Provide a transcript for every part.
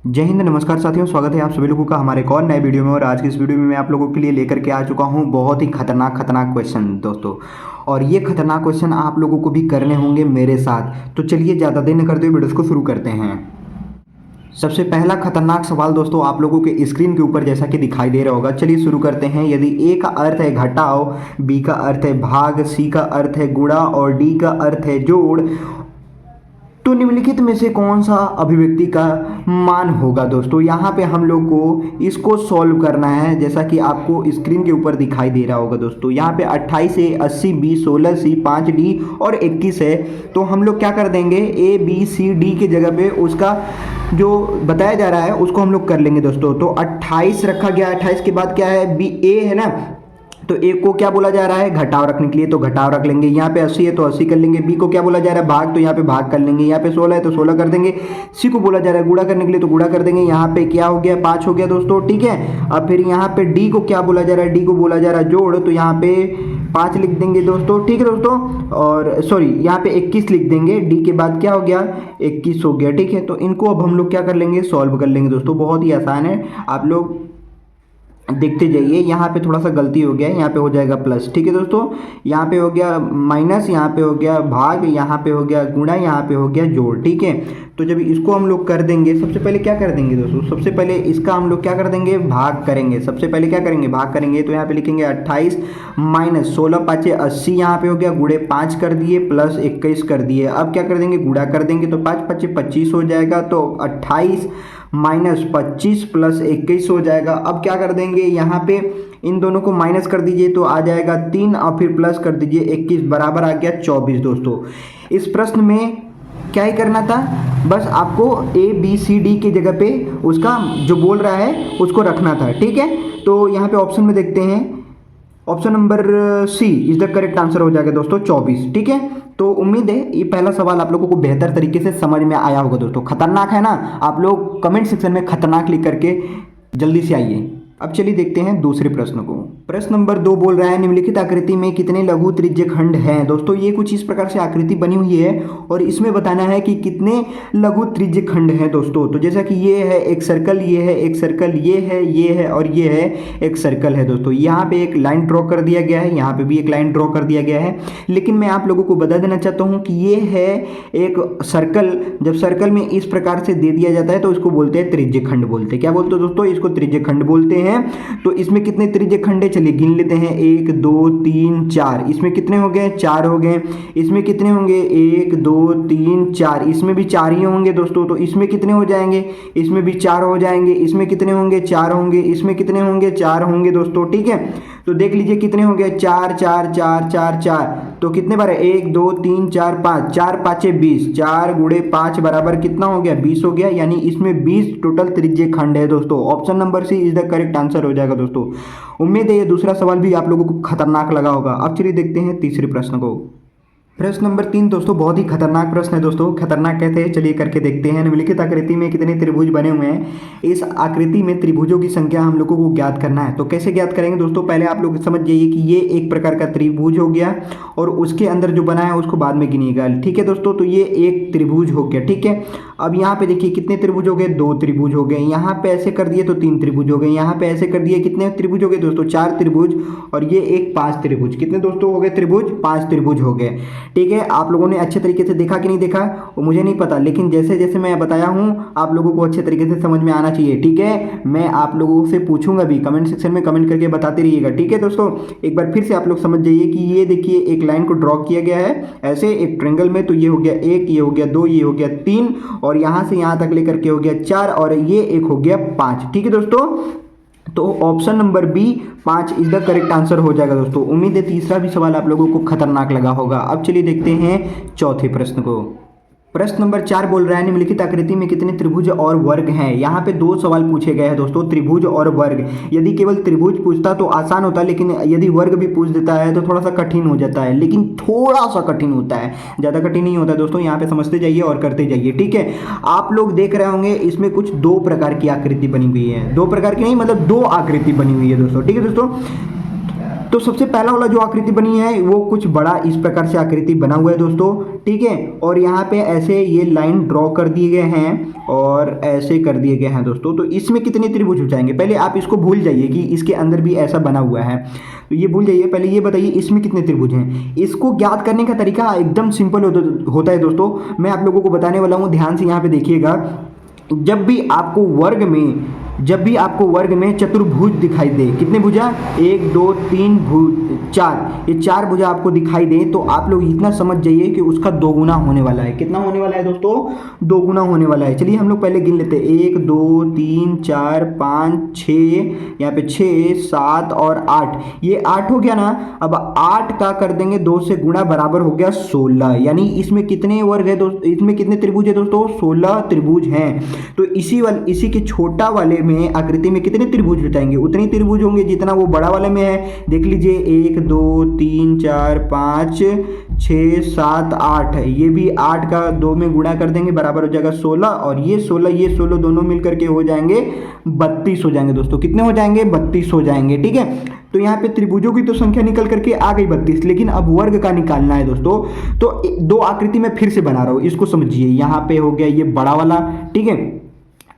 जय हिंद, नमस्कार साथियों। स्वागत है आप सभी लोगों का हमारे एक और नए वीडियो में। और आज की इस वीडियो में मैं आप लोगों के लिए लेकर के आ चुका हूं बहुत ही खतरनाक क्वेश्चन दोस्तों। और ये खतरनाक क्वेश्चन आप लोगों को भी करने होंगे मेरे साथ। तो चलिए ज़्यादा देर न करते हुए वीडियो को शुरू करते हैं। सबसे पहला खतरनाक सवाल दोस्तों आप लोगों के स्क्रीन के ऊपर जैसा कि दिखाई दे रहा होगा। चलिए शुरू करते हैं। यदि ए का अर्थ है घटाओ, बी का अर्थ है भाग, सी का अर्थ है गुणा और डी का अर्थ है जोड़, तो निम्नलिखित में से कौन सा अभिव्यक्ति का मान होगा दोस्तों। यहाँ पे हम लोग को इसको सॉल्व करना है जैसा कि आपको स्क्रीन के ऊपर दिखाई दे रहा होगा दोस्तों। यहाँ पे 28 है, 80 बी, 16 सी, 5 डी और 21 है। तो हम लोग क्या कर देंगे, ए बी सी डी के जगह पे उसका जो बताया जा रहा है उसको हम लोग कर लेंगे दोस्तों। तो 28 रखा गया, 28 के बाद क्या है, बी ए है ना, तो ए को क्या बोला जा रहा है, घटाव रखने के लिए, तो घटाव रख लेंगे। यहाँ पे 80 है तो 80 कर लेंगे। बी को क्या बोला जा रहा है, भाग, तो यहाँ पे भाग कर लेंगे। यहाँ पे 16 है तो 16 कर देंगे। सी को बोला जा रहा है गुणा करने के लिए, तो गुणा कर देंगे। यहाँ पे क्या हो गया, 5 हो गया दोस्तों, ठीक है। अब फिर यहाँ पे डी को क्या बोला जा रहा है, डी को बोला जा रहा है जोड़, तो यहाँ पे 5 लिख देंगे दोस्तों, ठीक है दोस्तों। और सॉरी, यहाँ पे 21 लिख देंगे। डी के बाद क्या हो गया, 21 हो गया, ठीक है। तो इनको अब हम लोग क्या कर लेंगे, सॉल्व कर लेंगे दोस्तों। बहुत ही आसान है, आप लोग देखते जाइए। यहाँ पे थोड़ा सा गलती हो गया है, यहाँ पे हो जाएगा प्लस, ठीक है दोस्तों। यहाँ पे हो गया माइनस, यहाँ पे हो गया भाग, यहाँ पे हो गया गुणा, यहाँ पे हो गया जोड़, ठीक है। तो जब इसको हम लोग कर देंगे, सबसे पहले क्या कर देंगे दोस्तों, सबसे पहले इसका हम लोग क्या कर देंगे, भाग करेंगे। सबसे पहले क्या करेंगे, भाग करेंगे। तो यहाँ पे लिखेंगे 28 माइनस 16 पाँचे 80, यहाँ पे हो गया, गुणे 5 कर दिए, प्लस 21 कर दिए। अब क्या कर देंगे, गुणा कर देंगे, तो 5 पच्चे 25 हो जाएगा। तो 28 माइनस 25 प्लस 21 हो जाएगा। अब क्या कर देंगे, यहाँ पे इन दोनों को माइनस कर दीजिए तो आ जाएगा 3, और फिर प्लस कर दीजिए 21, बराबर आ गया 24 दोस्तों। इस प्रश्न में क्या ही करना था, बस आपको ए बी सी डी की जगह पे उसका जो बोल रहा है उसको रखना था, ठीक है। तो यहाँ पे ऑप्शन में देखते हैं, option number C is the correct answer हो जाएगा दोस्तों, 24, ठीक है। तो उम्मीद है ये पहला सवाल आप लोगों को बेहतर तरीके से समझ में आया होगा दोस्तों। खतरनाक है ना, आप लोग कमेंट सेक्शन में खतरनाक लिख करके जल्दी से आइए। अब चलिए देखते हैं दूसरे प्रश्न को। प्रश्न नंबर 2 बोल रहा है, निम्नलिखित आकृति में कितने लघु त्रिज्य खंड हैं दोस्तों। ये कुछ इस प्रकार से आकृति बनी हुई है और इसमें बताना है कि कितने लघु त्रिज्य खंड हैं दोस्तों। तो जैसा कि ये है एक सर्कल, ये है एक सर्कल, ये है और ये है एक सर्कल है दोस्तों। यहाँ पे एक लाइन ड्रॉ कर दिया गया है, यहाँ पे भी एक लाइन ड्रॉ कर दिया गया है। लेकिन मैं आप लोगों को बता देना चाहता हूँ कि ये है एक सर्कल। जब सर्कल में इस प्रकार से दे दिया जाता है तो इसको बोलते हैं त्रिज्य खंड बोलते हैं। क्या बोलते हैं दोस्तों, इसको त्रिज्य खंड बोलते हैं। तो इसमें कितने त्रिज्य खंड है, चलिए गिन लेते हैं। 1 2 3 4, इसमें कितने हो गए, 4 हो गए। इसमें कितने होंगे, 1 2 3 4, इसमें भी 4 ही होंगे दोस्तों। तो इसमें कितने हो जाएंगे, इसमें भी 4 हो जाएंगे। इसमें कितने होंगे, 4 होंगे। इसमें कितने होंगे, 4 होंगे दोस्तों, ठीक है। तो देख लीजिए कितने हो गए, 4 4 4 4 4। तो कितने बार है, 1 2 3 4 5, 4 पाँचे 20, 4 गुणे 5 बराबर कितना हो गया, 20 हो गया। यानी इसमें 20 टोटल त्रिज्य खंड है दोस्तों। Option number C is the correct answer हो जाएगा दोस्तों। उम्मीद है ये दूसरा सवाल भी आप लोगों को खतरनाक लगा होगा। अब चलिए देखते हैं तीसरे प्रश्न को। प्रश्न नंबर 3 दोस्तों बहुत ही खतरनाक प्रश्न है दोस्तों। खतरनाक कहते हैं, चलिए करके देखते हैं। निम्नलिखित आकृति में कितने त्रिभुज बने हुए हैं। इस आकृति में त्रिभुजों की संख्या हम लोगों को ज्ञात करना है। तो कैसे ज्ञात करेंगे दोस्तों, पहले आप लोग समझ जाइए कि ये एक प्रकार का त्रिभुज हो गया और उसके अंदर जो बना है उसको बाद में गिनिएगा, ठीक है दोस्तों। तो ये एक त्रिभुज हो गया, ठीक है। अब यहाँ पे देखिए कितने त्रिभुज हो गए, 2 त्रिभुज हो गए। यहाँ पे ऐसे कर दिए तो 3 त्रिभुज हो गए। यहाँ पे ऐसे कर दिए, कितने त्रिभुज हो गए दोस्तों, 4 त्रिभुज। और ये एक 5 त्रिभुज, कितने दोस्तों हो गए त्रिभुज, 5 त्रिभुज हो गए, ठीक है। आप लोगों ने अच्छे तरीके से देखा कि नहीं देखा वो मुझे नहीं पता, लेकिन जैसे जैसे मैं बताया हूँ आप लोगों को अच्छे तरीके से समझ में आना चाहिए, ठीक है। मैं आप लोगों से पूछूंगा भी, कमेंट सेक्शन में कमेंट करके बताते रहिएगा, ठीक है दोस्तों। एक बार फिर से आप लोग समझ जाइए कि ये देखिए एक लाइन को ड्रॉ किया गया है ऐसे एक ट्रायंगल में। तो ये हो गया 1, ये हो गया 2, ये हो गया 3, और यहाँ से यहाँ तक लेकर के हो गया 4, और ये एक हो गया 5, ठीक है दोस्तों। तो option number B 5 is the correct answer हो जाएगा दोस्तों। उम्मीद है तीसरा भी सवाल आप लोगों को खतरनाक लगा होगा। अब चलिए देखते हैं चौथे प्रश्न को। प्रश्न नंबर 4 बोल रहा है, निम्नलिखित आकृति में कितने त्रिभुज और वर्ग हैं। यहाँ पे 2 सवाल पूछे गए हैं दोस्तों, त्रिभुज और वर्ग। यदि केवल त्रिभुज पूछता तो आसान होता, लेकिन यदि वर्ग भी पूछ देता है तो थोड़ा सा कठिन हो जाता है। लेकिन थोड़ा सा कठिन होता है, ज़्यादा कठिन नहीं होता दोस्तों। यहाँ पे समझते जाइए और करते जाइए, ठीक है। आप लोग देख रहे होंगे इसमें कुछ 2 प्रकार की आकृति बनी हुई है। 2 प्रकार की नहीं, मतलब 2 आकृति बनी हुई है दोस्तों, ठीक है दोस्तों। तो सबसे पहला वाला जो आकृति बनी है वो कुछ बड़ा इस प्रकार से आकृति बना हुआ है दोस्तों, ठीक है। और यहाँ पे ऐसे ये लाइन ड्रॉ कर दिए गए हैं और ऐसे कर दिए गए हैं दोस्तों। तो इसमें कितने त्रिभुज हो जाएंगे, पहले आप इसको भूल जाइए कि इसके अंदर भी ऐसा बना हुआ है, तो ये भूल जाइए। पहले ये बताइए इसमें कितने त्रिभुज हैं। इसको ज्ञात करने का तरीका एकदम सिंपल होता है दोस्तों। मैं आप लोगों को बताने वाला हूँ, ध्यान से यहाँ पे देखिएगा। जब भी आपको वर्ग में चतुर्भुज दिखाई दे, कितने भुजा, 1 2 3 4, ये 4 भुजा आपको दिखाई दे, तो आप लोग इतना समझ जाइए कि उसका दोगुना होने वाला है। कितना होने वाला है दोस्तों, दोगुना होने वाला है। चलिए हम लोग पहले गिन लेते हैं, 1 2 3 4 5 6, यहाँ पे 6 7 और 8, ये 8 हो गया ना। अब 8 का कर देंगे 2 से गुणा, बराबर हो गया 16। यानी इसमें कितने वर्ग है दोस्तों, इसमें कितने त्रिभुज है दोस्तों, 16 त्रिभुज हैं। तो इसी के छोटा वाले में आकृति में कितने त्रिभुज जुटाएंगे, उतने त्रिभुज होंगे जितना वो बड़ा वाले में है। देख लीजिए 1 2 3 4 5 6 7 8, ये भी 8 का 2 में गुणा कर देंगे, बराबर हो जाएगा 16। और ये 16 दोनों मिलकर के हो जाएंगे 32 हो जाएंगे दोस्तों। कितने हो जाएंगे, 32 हो जाएंगे, ठीक है। तो यहाँ पे त्रिभुजों की तो संख्या निकल करके आ गई 32, लेकिन अब वर्ग का निकालना है दोस्तों। तो दो आकृति में फिर से बना रहा हूँ, इसको समझिए। यहाँ पे हो गया ये बड़ा वाला, ठीक है,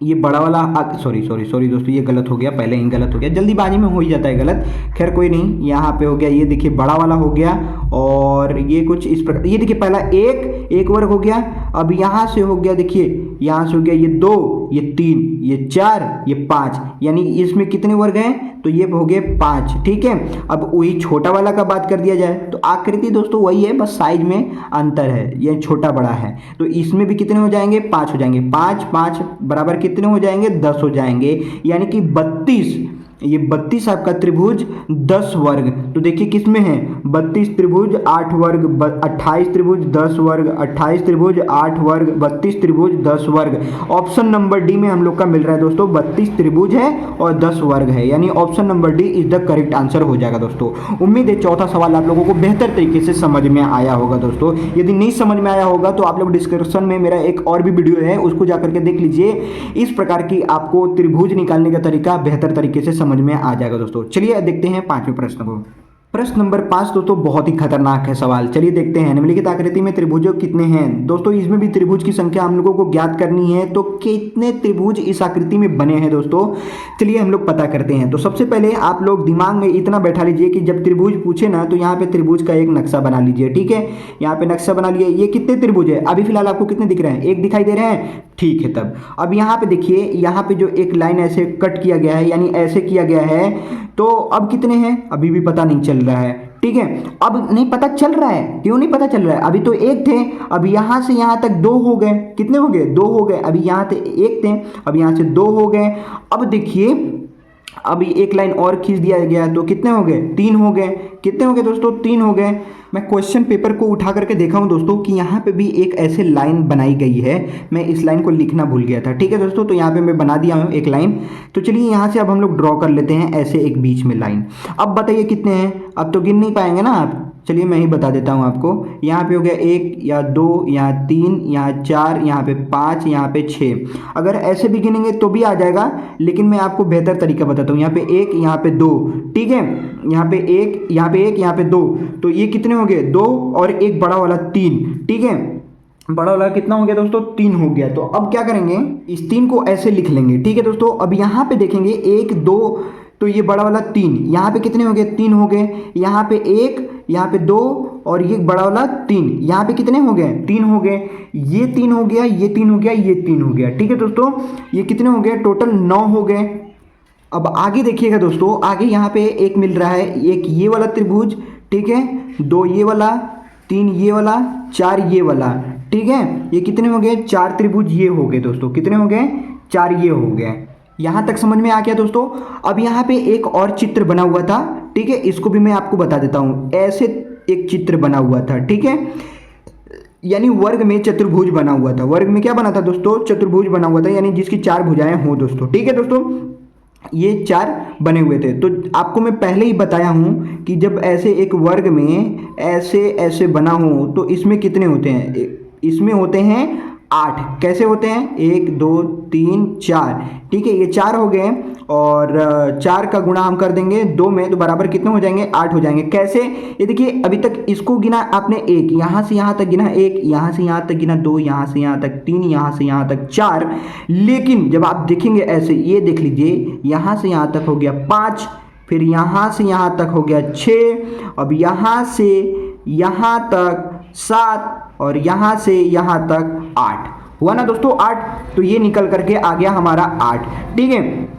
ये बड़ा वाला, सॉरी दोस्तों, ये गलत हो गया, पहले ही गलत हो गया, जल्दीबाजी में हो ही जाता है गलत, खैर कोई नहीं। यहाँ पे हो गया, ये देखिए बड़ा वाला हो गया, और ये कुछ इस प्रकार, ये देखिए पहला एक वर्ग हो गया। अब यहाँ से हो गया, देखिए यहाँ से हो गया ये 2, ये 3, ये 4, ये 5, यानी इसमें कितने वर्ग हैं, तो ये हो गए 5, ठीक है। अब वही छोटा वाला का बात कर दिया जाए तो आकृति दोस्तों वही है, बस साइज में अंतर है, ये छोटा बड़ा है। तो इसमें भी कितने हो जाएंगे, 5 हो जाएंगे। 5 5 बराबर कितने हो जाएंगे, 10 हो जाएंगे, यानी कि 32। ये 32 आपका त्रिभुज 10 वर्ग। तो देखिए किसमें है, 32 त्रिभुज 8 वर्ग, 28 त्रिभुज 10 वर्ग, 28 त्रिभुज 8 वर्ग, 32 त्रिभुज 10 वर्ग। ऑप्शन नंबर डी में हम लोग का मिल रहा है दोस्तों, 32 त्रिभुज है और 10 वर्ग है, यानी option number D is the correct answer हो जाएगा दोस्तों। उम्मीद है चौथा सवाल आप लोगों को बेहतर तरीके से समझ में आया होगा दोस्तों। यदि नहीं समझ में आया होगा तो आप लोग डिस्क्रिप्शन में मेरा एक और भी वीडियो है, उसको जाकर के देख लीजिए। इस प्रकार की आपको त्रिभुज निकालने का तरीका बेहतर तरीके से समझ में आ जाएगा दोस्तों। चलिए देखते हैं 5वें प्रश्न को। प्रश्न नंबर 5 दोस्तों बहुत ही खतरनाक है सवाल। चलिए देखते हैं, निम्नलिखित आकृति में त्रिभुज कितने हैं दोस्तों। इसमें भी त्रिभुज की संख्या हम लोगों को ज्ञात करनी है, तो कितने त्रिभुज इस आकृति में बने हैं दोस्तों, चलिए हम लोग पता करते हैं। तो सबसे पहले आप लोग दिमाग में इतना बैठा लीजिए कि जब त्रिभुज पूछे ना, तो यहाँ पे त्रिभुज का एक नक्शा बना लीजिए, ठीक है। यहाँ पे नक्शा बना लिए, ये कितने त्रिभुज है, अभी फिलहाल आपको कितने दिख रहे हैं, एक दिखाई दे रहे हैं, ठीक है। तब अब यहाँ पे देखिए, यहाँ पे जो एक लाइन ऐसे कट किया गया है, यानी ऐसे किया गया है, तो अब कितने हैं अभी भी पता नहीं चल रहा है, ठीक है। अब नहीं पता चल रहा है, क्यों नहीं पता चल रहा है, अभी तो एक थे, अब यहां से यहां तक 2 हो गए, कितने हो गए, 2 हो गए। अभी यहां से एक थे, अब यहां से 2 हो गए। अब देखिए, अभी एक लाइन और खींच दिया गया, तो कितने हो गए, 3 हो गए। कितने हो गए दोस्तों, 3 हो गए। मैं क्वेश्चन पेपर को उठा करके देखा हूं दोस्तों कि यहाँ पे भी एक ऐसे लाइन बनाई गई है, मैं इस लाइन को लिखना भूल गया था, ठीक है दोस्तों। तो यहाँ पे मैं बना दिया हूँ एक लाइन। तो चलिए यहाँ से अब हम लोग ड्रॉ कर लेते हैं ऐसे एक बीच में लाइन। अब बताइए कितने हैं, अब तो गिन नहीं पाएंगे ना आप, चलिए मैं ही बता देता हूँ आपको। यहाँ पे हो गया 1 या 2, यहाँ 3, यहाँ 4, यहाँ पे 5, यहाँ पे 6। अगर ऐसे भी गिनेंगे तो भी आ जाएगा, लेकिन मैं आपको बेहतर तरीका बताता हूँ। यहाँ पे 1, यहाँ पे 2, ठीक है, यहाँ पे 1, यहाँ पे 1, यहाँ पे 2, तो ये कितने हो गए, 2 और एक बड़ा वाला 3, ठीक है। बड़ा वाला कितना हो गया दोस्तों, 3 हो गया। तो अब क्या करेंगे, इस 3 को ऐसे लिख लेंगे, ठीक है दोस्तों। अब यहाँ पे देखेंगे 1 2, तो ये बड़ा वाला 3, यहाँ पे कितने हो गए, 3 हो गए। यहाँ पे 1, यहाँ पे 2 और ये बड़ा वाला 3, यहाँ पे कितने हो गए, 3 हो गए। ये 3 हो गया, ये 3 हो गया, ये 3 हो गया, ठीक है दोस्तों। ये कितने हो गए, टोटल 9 हो गए। अब आगे देखिएगा दोस्तों, आगे यहाँ पे एक मिल रहा है, एक ये वाला त्रिभुज, ठीक है, 2 ये वाला, 3 ये वाला, 4 ये वाला, ठीक है। ये कितने हो गए, 4 त्रिभुज ये हो गए दोस्तों, कितने हो गए, 4 ये हो गए। यहाँ तक समझ में आ गया दोस्तों। अब यहाँ पे एक और चित्र बना हुआ था, ठीक है, इसको भी मैं आपको बता देता हूँ। ऐसे एक चित्र बना हुआ था, ठीक है, यानी वर्ग में चतुर्भुज बना हुआ था। वर्ग में क्या बना था दोस्तों, चतुर्भुज बना हुआ था, यानी जिसकी 4 भुजाएं हो दोस्तों, ठीक है दोस्तों। ये 4 बने हुए थे। तो आपको मैं पहले ही बताया हूँ कि जब ऐसे एक वर्ग में ऐसे ऐसे बना हो, तो इसमें कितने होते हैं, इसमें होते हैं 8 कैसे होते हैं, 1 2 3 4, ठीक है, ये 4 हो गए और 4 का गुणा हम कर देंगे 2 में तो बराबर कितने हो जाएंगे, 8 हो जाएंगे। कैसे, ये देखिए अभी तक इसको गिना आपने 1, यहाँ से यहाँ तक गिना 1, यहाँ से यहाँ तक गिना 2, यहाँ से यहाँ तक 3, यहाँ से यहाँ तक 4, लेकिन जब आप देखेंगे ऐसे, ये देख लीजिए यहाँ से यहाँ तक हो गया 5, फिर यहाँ से यहाँ तक हो गया 6, अब यहाँ से यहाँ तक 7 और यहाँ से यहाँ तक 8 हुआ ना दोस्तों, 8, तो ये निकल करके आ गया हमारा 8, ठीक है।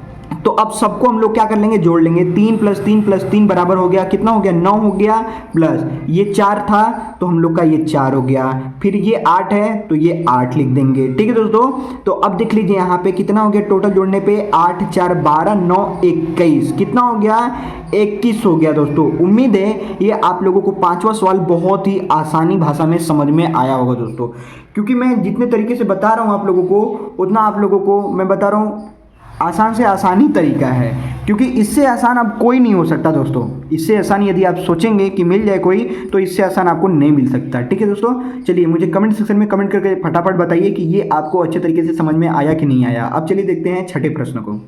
तो अब सबको हम लोग क्या कर लेंगे, जोड़ लेंगे, 3 + 3 + 3 बराबर हो गया, कितना हो गया, 9 हो गया, प्लस ये 4 था तो हम लोग का ये 4 हो गया, फिर ये 8 है तो ये 8 लिख देंगे, ठीक है दोस्तों। तो अब देख लीजिए यहाँ पे कितना हो गया, टोटल जोड़ने पे 8 4 12 9 21, कितना हो गया, 21 हो गया दोस्तों। उम्मीद है ये आप लोगों को पांचवा सवाल बहुत ही आसानी भाषा में समझ में आया होगा दोस्तों, क्योंकि मैं जितने तरीके से बता रहा हूँ आप लोगों को, उतना आप लोगों को मैं बता रहा हूँ आसान से आसानी तरीका है, क्योंकि इससे आसान अब कोई नहीं हो सकता दोस्तों। इससे आसान यदि आप सोचेंगे कि मिल जाए कोई, तो इससे आसान आपको नहीं मिल सकता, ठीक है दोस्तों। चलिए मुझे कमेंट सेक्शन में कमेंट करके फटाफट बताइए कि ये आपको अच्छे तरीके से समझ में आया कि नहीं आया। अब चलिए देखते हैं छठे प्रश्न को।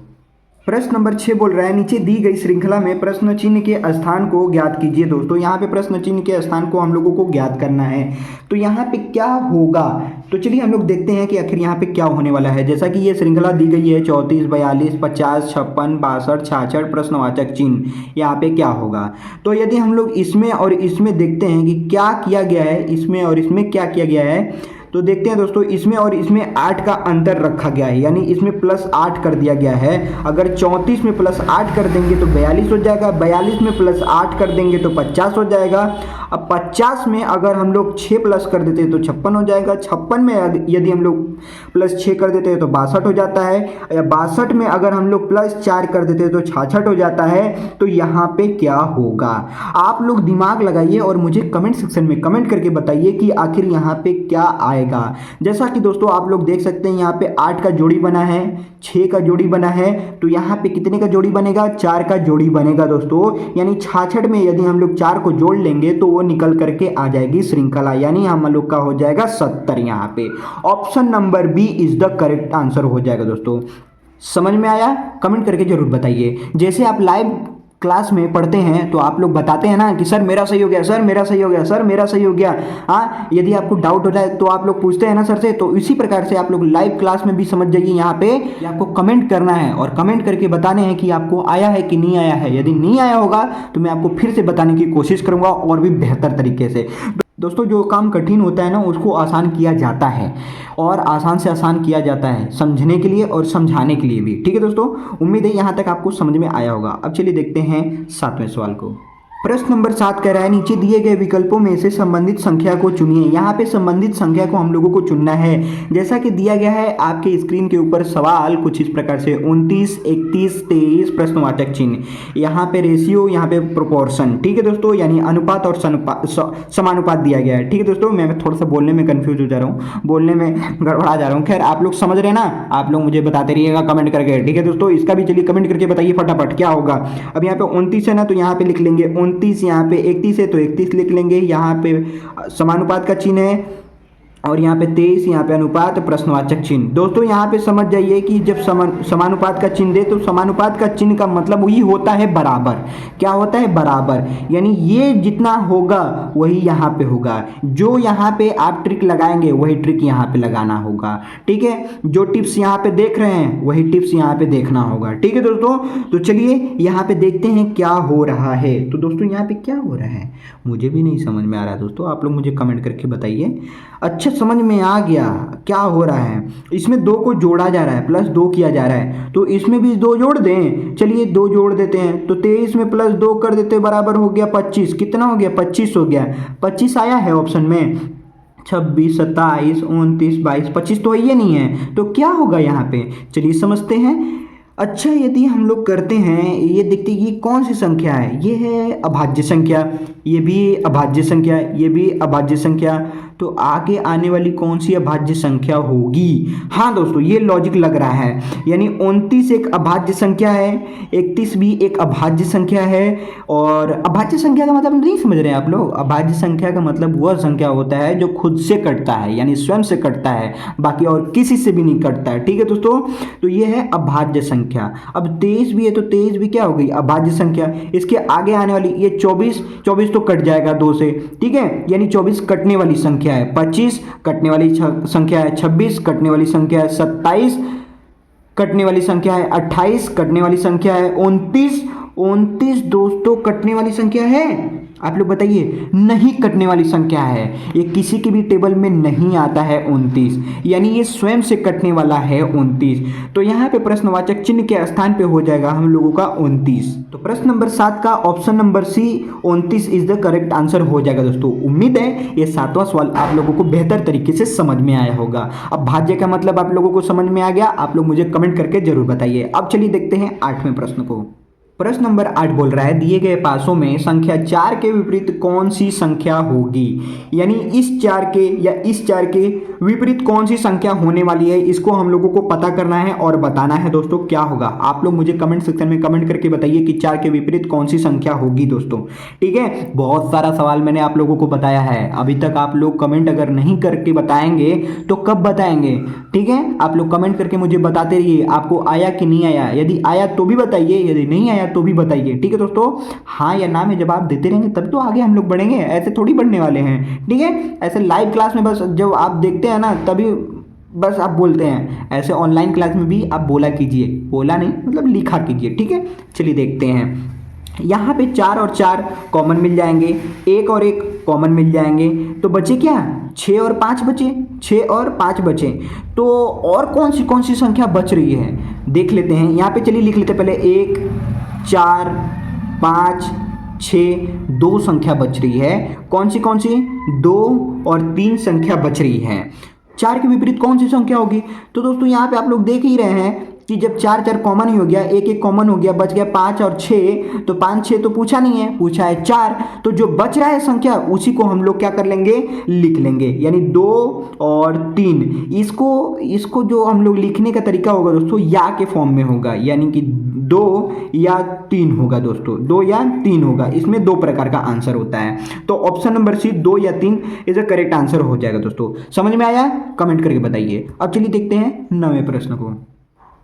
प्रश्न नंबर 6 बोल रहा है, नीचे दी गई श्रृंखला में प्रश्न चिन्ह के स्थान को ज्ञात कीजिए। दोस्तों यहाँ पे प्रश्न चिन्ह के स्थान को हम लोगों को ज्ञात करना है, तो यहाँ पे क्या होगा, तो चलिए हम लोग देखते हैं कि आखिर यहाँ पे क्या होने वाला है। जैसा कि ये श्रृंखला दी गई है 34 42 50 56 62 66 प्रश्नवाचक चिन्ह, यहाँ पे क्या होगा। तो यदि हम लोग इसमें और इसमें देखते हैं कि क्या किया गया है, इसमें और इसमें क्या किया गया है, तो देखते हैं दोस्तों, इसमें और इसमें 8 का अंतर रखा गया है, यानी इसमें +8 कर दिया गया है। अगर 34 में +8 कर देंगे तो 42 हो जाएगा, 42 में +8 कर देंगे तो 50 हो जाएगा। अब 50 में अगर हम लोग 6 प्लस कर देते हैं तो 56 हो जाएगा, 56 में यदि हम लोग +6 कर देते हैं तो 62 हो जाता है, या 62 में अगर हम लोग +4 कर देते हैं तो 66 हो जाता है। तो यहाँ पे क्या होगा, आप लोग दिमाग लगाइए और मुझे कमेंट सेक्शन में कमेंट करके बताइए कि आखिर यहाँ पे क्या आएगा। जैसा कि दोस्तों आप लोग देख सकते हैं यहाँ पे 8 का जोड़ी बना है, 6 का जोड़ी बना है, तो यहाँ पे कितने का जोड़ी बनेगा, 4 का जोड़ी बनेगा दोस्तों। यानी 66 में यदि हम लोग 4 को जोड़ लेंगे तो वो निकल करके आ जाएगी श्रृंखला, यानी हम लोग का हो जाएगा 70। यहाँ पे option number B is the correct answer हो जाएगा दोस्तों। समझ में आया, कमेंट करके जरूर बताइए। जैसे आप लाइव क्लास में पढ़ते हैं तो आप लोग बताते हैं ना कि सर मेरा सही हो गया, सर मेरा सही हो गया, सर मेरा सही हो गया। हाँ, यदि आपको डाउट हो जाए तो आप लोग पूछते हैं ना सर से, तो इसी प्रकार से आप लोग लाइव क्लास में भी समझ जाइए यहाँ पे कि आपको कमेंट करना है और कमेंट करके बताने हैं कि आपको आया है कि नहीं आया है। यदि नहीं आया होगा तो मैं आपको फिर से बताने की कोशिश करूँगा और भी बेहतर तरीके से। दोस्तों जो काम कठिन होता है ना उसको आसान किया जाता है, और आसान से आसान किया जाता है समझने के लिए और समझाने के लिए भी, ठीक है दोस्तों। उम्मीद है यहाँ तक आपको समझ में आया होगा। अब चलिए देखते हैं 7वें सवाल को। प्रश्न नंबर 7 कह रहा है, नीचे दिए गए विकल्पों में से संबंधित संख्या को चुनिए। यहाँ पे संबंधित संख्या को हम लोगों को चुनना है। जैसा कि दिया गया है आपके स्क्रीन के ऊपर सवाल कुछ इस प्रकार से 29 31 23 प्रश्नवाचक चिन्ह, यहाँ पे रेशियो, यहाँ पे प्रोपोर्शन, ठीक है दोस्तों, यानी अनुपात और समानुपात दिया गया है, ठीक है दोस्तों। मैं थोड़ा सा बोलने में कंफ्यूज हो जा रहा हूँ, बोलने में गड़बड़ा जा रहा हूँ। खैर आप लोग समझ रहे हैं ना, आप लोग मुझे बताते रहिएगा कमेंट करके, ठीक है दोस्तों। इसका भी चलिए कमेंट करके बताइए फटाफट क्या होगा। अब यहाँ पे 29 है ना, तो यहाँ पे लिख लेंगे 29, यहाँ पे 31 है तो 31 लिख लेंगे। यहाँ पे समानुपात का चिन्ह है और यहाँ पे 23, यहाँ पे अनुपात प्रश्नवाचक चिन्ह। दोस्तों यहाँ पे समझ जाइए कि जब समानुपात का चिन्ह दे तो समानुपात का चिन्ह का मतलब वही होता है बराबर। क्या होता है, बराबर, यानी ये जितना होगा वही यहाँ पे होगा। जो यहाँ पे आप ट्रिक लगाएंगे वही ट्रिक यहाँ पे लगाना होगा, ठीक है। जो टिप्स यहाँ पे देख रहे हैं वही टिप्स यहाँ पे देखना होगा, ठीक है दोस्तों। तो चलिए यहाँ पे देखते हैं क्या हो रहा है। तो दोस्तों यहाँ पे क्या हो रहा है मुझे भी नहीं समझ में आ रहा है दोस्तों, आप लोग मुझे कमेंट करके बताइए। अच्छा समझ में आ गया क्या हो रहा है। इसमें 2 को जोड़ा जा रहा है, +2 किया जा रहा है, तो इसमें भी 2 जोड़ दें। चलिए 2 जोड़ देते हैं, तो 23 में +2 कर देते बराबर हो गया 25। कितना हो गया, 25 हो गया। 25 आया है ऑप्शन में, 26 27 29 22, 25 तो ये नहीं है, तो क्या होगा यहाँ पे, चलिए समझते हैं। अच्छा यदि हम लोग करते हैं, ये देखते हैं ये कौन सी संख्या है, ये है अभाज्य संख्या, ये भी अभाज्य संख्या, ये भी अभाज्य संख्या, तो आगे आने वाली कौन सी अभाज्य संख्या होगी। हाँ दोस्तों, ये लॉजिक लग रहा है, यानी 29 एक अभाज्य संख्या है, 31 भी एक अभाज्य संख्या है। और अभाज्य संख्या का मतलब नहीं समझ रहे हैं आप लोग। अभाज्य संख्या का मतलब वह संख्या होता है जो खुद से कटता है, यानी स्वयं से कटता है, बाकी और किसी से भी नहीं कटता है। ठीक है दोस्तों, तो ये है अभाज्य संख्या। अब 23 भी है, तो 23 भी क्या हो गई, अभाज्य संख्या। इसके आगे आने वाली ये 24 तो कट जाएगा 2 से, ठीक है, यानी 24 कटने वाली संख्या है। 25 कटने वाली संख्या है। 26 कटने वाली संख्या है। 27 कटने वाली संख्या है। 28 कटने वाली संख्या है। 29 दोस्तों कटने वाली संख्या है। आप लोग बताइए, नहीं कटने वाली संख्या है, ये किसी की भी टेबल में नहीं आता है 29, यानी ये स्वयं से कटने वाला है 29। तो यहाँ पे प्रश्नवाचक चिन्ह के स्थान पे हो जाएगा हम लोगों का 29। तो प्रश्न नंबर 7 का option number C 29 is the correct answer हो जाएगा दोस्तों। उम्मीद है ये 7वां सवाल आप लोगों को बेहतर तरीके से समझ में आया होगा। अब भाज्य का मतलब आप लोगों को समझ में आ गया, आप लोग मुझे कमेंट करके जरूर बताइए। अब चलिए देखते हैं 8वें प्रश्न को। प्रश्न नंबर 8 बोल रहा है, दिए गए पासों में संख्या 4 के विपरीत कौन सी संख्या होगी, यानी इस 4 के या इस 4 के विपरीत कौन सी संख्या होने वाली है, इसको हम लोगों को पता करना है और बताना है दोस्तों क्या होगा। आप लोग मुझे कमेंट सेक्शन में कमेंट करके बताइए कि 4 के विपरीत कौन सी संख्या होगी दोस्तों। ठीक है, बहुत सारा सवाल मैंने आप लोगों को बताया है, अभी तक आप लोग कमेंट अगर नहीं करके बताएंगे तो कब बताएंगे। ठीक है, आप लोग कमेंट करके मुझे बताते रहिए आपको आया कि नहीं आया, यदि आया तो भी बताइए, यदि नहीं आया तो भी बताइए। ठीक है दोस्तों, हाँ या ना में जवाब देते रहेंगे तब तो आगे हम लोग बढ़ेंगे, ऐसे थोड़ी बढ़ने वाले हैं। ठीक है, ऐसे लाइव क्लास में बस जब आप देखते हैं ना तभी बस आप बोलते हैं, ऐसे ऑनलाइन क्लास में भी आप बोला कीजिए, बोला नहीं मतलब लिखा कीजिए। ठीक है, चलिए देखते हैं। यहाँ पे 4 और 4 कॉमन मिल जाएंगे, 1 और 1 कॉमन मिल जाएंगे, तो बचे क्या, 6 और 5 बचे, 6 और 5 बचे। तो और कौन सी संख्या बच रही है देख लेते हैं। यहाँ पे चलिए लिख लेते हैं पहले 1 4 5 6, 2 संख्या बच रही है। कौन सी 2 और 3 संख्या बच रही है। 4 के विपरीत कौन सी संख्या होगी, तो दोस्तों यहाँ पे आप लोग देख ही रहे हैं कि जब 4 4 कॉमन ही हो गया, 1 1 कॉमन हो गया, बच गया 5 और 6, तो 5 6 तो पूछा नहीं है, पूछा है 4, तो जो बच रहा है संख्या उसी को हम लोग क्या कर लेंगे, लिख लेंगे, यानी 2 और 3। इसको जो हम लोग लिखने का तरीका होगा दोस्तों या के फॉर्म में होगा, यानी कि 2 या 3 होगा दोस्तों, 2 या 3 होगा, इसमें 2 प्रकार का आंसर होता है। तो ऑप्शन नंबर सी 2 या 3 इज अ करेक्ट आंसर हो जाएगा दोस्तों। समझ में आया, कमेंट करके बताइए। अब चलिए देखते हैं 9वें प्रश्न को।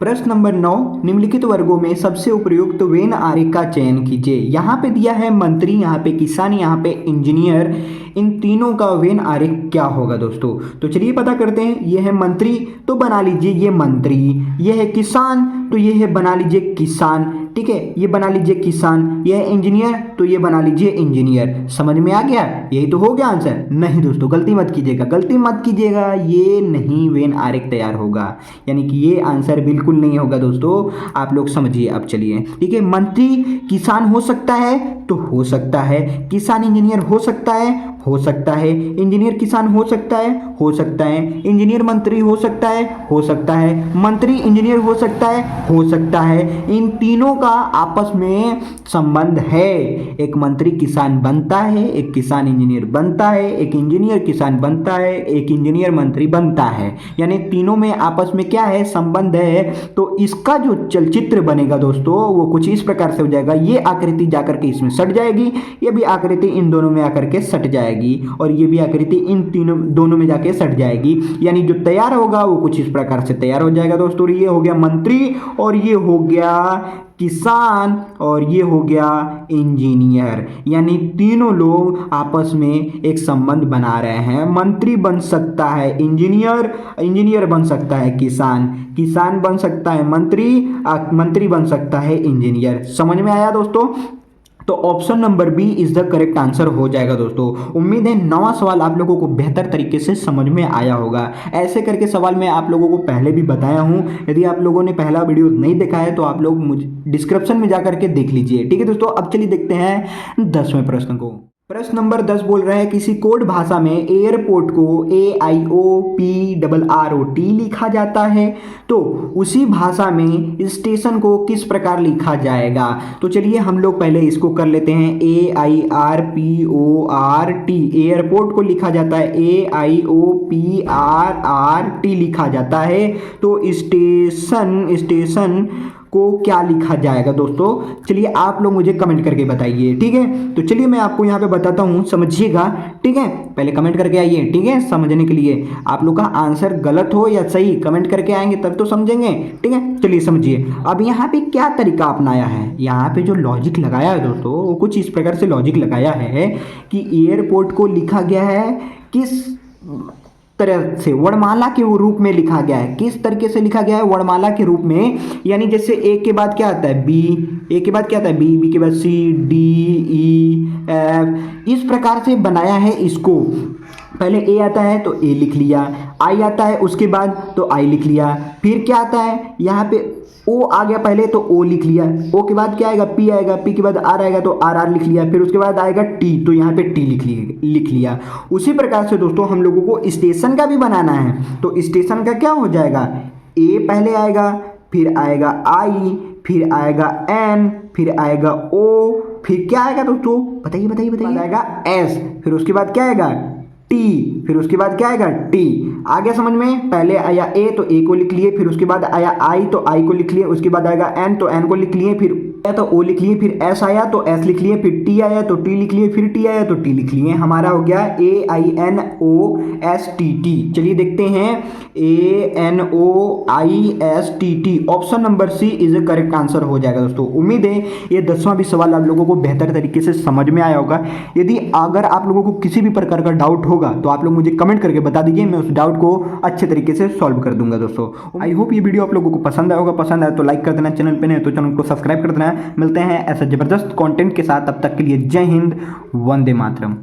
प्रश्न नंबर 9, निम्नलिखित वर्गों में सबसे उपयुक्त वेन आरेख का चयन कीजिए। यहाँ पे दिया है मंत्री, यहाँ पे किसान, यहाँ पे इंजीनियर, इन तीनों का वेन आरेख क्या होगा दोस्तों। तो चलिए पता करते हैं। ये है मंत्री तो बना लीजिए ये मंत्री, ये है किसान तो ये है बना लीजिए किसान, ठीक है, ये बना लीजिए किसान, ये है इंजीनियर तो ये बना लीजिए इंजीनियर। समझ में आ गया, यही तो हो गया आंसर। नहीं दोस्तों, गलती मत कीजिएगा, ये नहीं वेन आरेख तैयार होगा, यानी कि ये आंसर बिल्कुल नहीं होगा दोस्तों, आप लोग समझिए। अब चलिए, ठीक है, मंत्री किसान हो सकता है तो हो सकता है, किसान इंजीनियर हो सकता है, इंजीनियर किसान हो सकता है, इंजीनियर मंत्री हो सकता है, मंत्री इंजीनियर हो सकता है। इन तीनों का आपस में संबंध है। एक मंत्री किसान बनता है, एक किसान इंजीनियर बनता है, एक इंजीनियर किसान बनता है, एक इंजीनियर मंत्री बनता है, यानी तीनों में आपस में क्या है, संबंध है। तो इसका जो चलचित्र बनेगा दोस्तों वो कुछ इस प्रकार से हो जाएगा। ये आकृति जाकर के इसमें सट जाएगी, ये भी आकृति इन दोनों में आकर के सट जाएगी, और ये भी आकृति इन दोनों में जाके सट जाएगी, यानी जो तैयार होगा वो कुछ इस प्रकार से तैयार हो जाएगा दोस्तों। ये हो गया मंत्री, और ये हो गया किसान, और ये हो गया इंजीनियर, यानी तीनों लोग आपस में एक संबंध बना रहे हैं। मंत्री बन सकता है इंजीनियर, इंजीनियर बन सकता है किसान, किसान बन सकता है मंत्री, मंत्री बन सकता है इंजीनियर। समझ में आया दोस्तों। तो option number B is the correct answer हो जाएगा दोस्तों। उम्मीद है 9वां सवाल आप लोगों को बेहतर तरीके से समझ में आया होगा। ऐसे करके सवाल मैं आप लोगों को पहले भी बताया हूं, यदि आप लोगों ने पहला वीडियो नहीं देखा है तो आप लोग मुझे डिस्क्रिप्शन में जाकर के देख लीजिए। ठीक है दोस्तों, अब चलिए देखते हैं 10वें प्रश्न को। प्रश्न नंबर 10 बोल रहा है किसी कोड भाषा में एयरपोर्ट को AIOPRROT लिखा जाता है, तो उसी भाषा में स्टेशन को किस प्रकार लिखा जाएगा। तो चलिए हम लोग पहले इसको कर लेते हैं। AIRPORT एयरपोर्ट को लिखा जाता है AIOPRRT लिखा जाता है। तो स्टेशन को क्या लिखा जाएगा दोस्तों, चलिए आप लोग मुझे कमेंट करके बताइए। ठीक है, तो चलिए मैं आपको यहाँ पे बताता हूँ, समझिएगा। ठीक है, पहले कमेंट करके आइए। ठीक है, समझने के लिए आप लोग का आंसर गलत हो या सही कमेंट करके आएंगे तब तो समझेंगे। ठीक है, चलिए समझिए। अब यहाँ पे क्या तरीका अपनाया है, यहाँ पे जो लॉजिक लगाया है दोस्तों वो कुछ इस प्रकार से लॉजिक लगाया है कि एयरपोर्ट को लिखा गया है किस तरह से, वर्णमाला के रूप में लिखा गया है। किस तरीके से लिखा गया है, वर्णमाला के रूप में, यानी जैसे ए के बाद क्या आता है बी, ए के बाद क्या आता है बी, बी के बाद सी, डी, ई, एफ, इस प्रकार से बनाया है इसको। पहले ए आता है तो ए लिख लिया, आई आता है उसके बाद तो आई लिख लिया, फिर क्या आता है यहाँ पे ओ आ गया पहले तो ओ लिख लिया, ओ के बाद क्या आएगा पी आएगा, पी के बाद आर आएगा तो आर आर लिख लिया, फिर उसके बाद आएगा टी तो यहाँ पे टी लिख लिया। उसी प्रकार से दोस्तों हम लोगों को स्टेशन का भी बनाना है। तो स्टेशन का क्या हो जाएगा, ए पहले आएगा, फिर आएगा आई, फिर आएगा एन, फिर आएगा ओ, फिर क्या आएगा दोस्तों बताइए बताइए बताइए, आएगा एस, फिर उसके बाद क्या आएगा टी, फिर उसके बाद क्या आएगा टी। आ गया समझ में, पहले आया ए तो ए को लिख लिए, फिर उसके बाद आया आई तो आई को लिख लिए, उसके बाद आएगा एन तो एन को लिख लिए, फिर तो ओ लिख लिए, फिर एस आया तो एस लिख लिए, फिर टी आया तो टी लिख लिए, फिर टी आया तो टी लिख लिए। हमारा हो गया AINOSTT। चलिए देखते हैं ANOISTT, option number C is a correct answer हो जाएगा दोस्तों। उम्मीद है ये 10वां भी सवाल आप लोगों को बेहतर तरीके से समझ में आया होगा। यदि अगर आप लोगों को किसी भी प्रकार का डाउट होगा तो आप लोग मुझे कमेंट करके बता दीजिए, मैं उस डाउट को अच्छे तरीके से सॉल्व कर दूंगा दोस्तों। आई होप ये वीडियो आप लोगों को पसंद आया होगा, पसंद आया तो लाइक कर देना, चैनल पे नहीं तो चैनल को सब्सक्राइब कर देना। मिलते हैं ऐसा जबरदस्त कंटेंट के साथ, तब तक के लिए जय हिंद, वंदे मातरम।